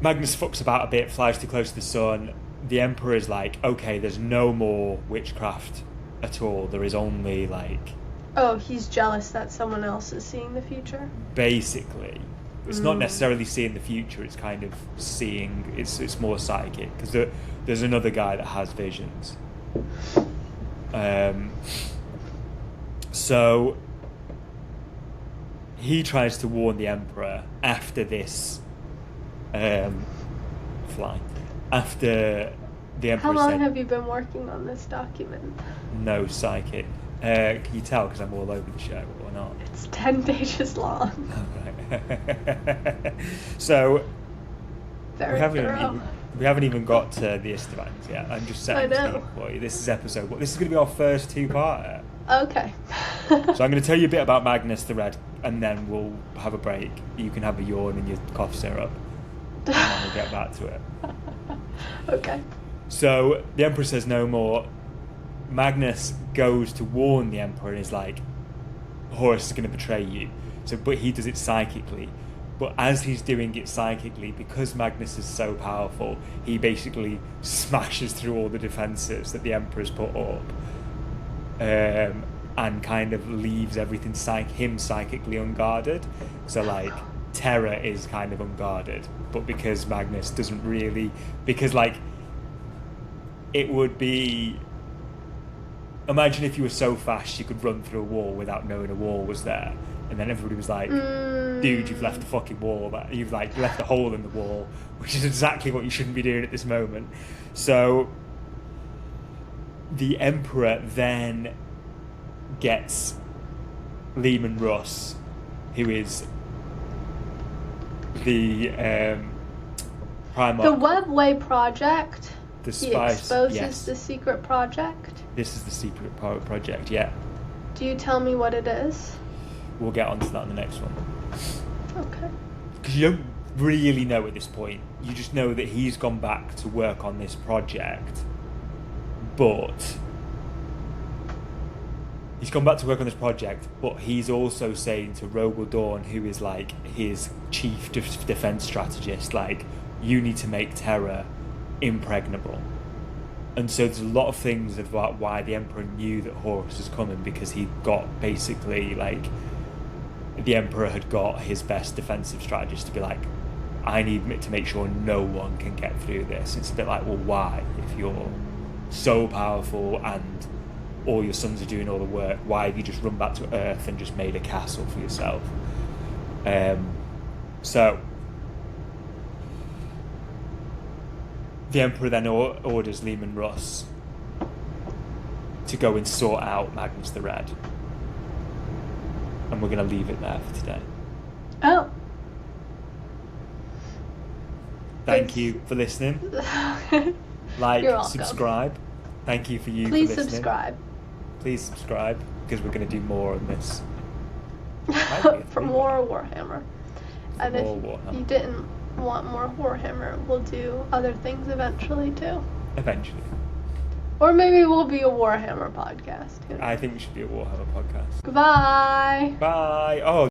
Magnus fucks about a bit, flies too close to the sun. The Emperor is like, okay, there's no more witchcraft at all. There is only like... Oh, he's jealous that someone else is seeing the future? Basically. It's not necessarily seeing the future, it's kind of seeing... It's more psychic. Because there's another guy that has visions. So... he tries to warn the Emperor after this... After the Emperor How long said, have you been working on this document? no psychic. Can you tell because I'm all over the show or not? It's 10 pages long. Right. So Very thorough. we haven't even got to the Istivans yet. I'm just setting the scene for you. This is episode. This is going to be our first two-parter. Okay. So I'm going to tell you a bit about Magnus the Red, and then we'll have a break. You can have a yawn and your cough syrup, and then we'll get back to it. Okay. So the Emperor says no more. Magnus goes to warn the Emperor and is like, Horus is going to betray you. But he does it psychically. But as he's doing it psychically, because Magnus is so powerful, he basically smashes through all the defences that the Emperor's put up, and kind of leaves everything him psychically unguarded. So like Terra is kind of unguarded, but because Magnus doesn't really, because like it would be, imagine if you were so fast you could run through a wall without knowing a wall was there, and then everybody was like, dude, you've left a fucking wall, you've like left a hole in the wall, which is exactly what you shouldn't be doing at this moment. So the Emperor then gets Lehman Russ, who is the Primarch. The Webway Project. The He spice. exposes Yes. the secret project. This is the secret project. Yeah, Do you tell me what it is? we'll get onto that in the next one. Okay. Because you don't really know at this point. You just know that he's gone back to work on this project, but he's also saying to Rogel Dawn, who is like his chief defense strategist, like, you need to make Terra impregnable. And so there's a lot of things about why the Emperor knew that Horus was coming, because he got basically like, the Emperor had got his best defensive strategist to be like, I need to make sure no one can get through this. It's a bit like, well, why? If you're so powerful and all your sons are doing all the work, why have you just run back to Earth and just made a castle for yourself? So the Emperor then orders Lehman Russ to go and sort out Magnus the Red. And we're going to leave it there for today. Oh. Thank you for listening. Like, You're welcome. subscribe. Thank you for you Please for listening. subscribe. Please subscribe, because we're going to do more on this. For more Warhammer. And if more Warhammer. you didn't want more Warhammer, we'll do other things eventually too. Eventually. Or maybe we'll be a Warhammer podcast. I think we should be a Warhammer podcast. Goodbye. Bye. Oh.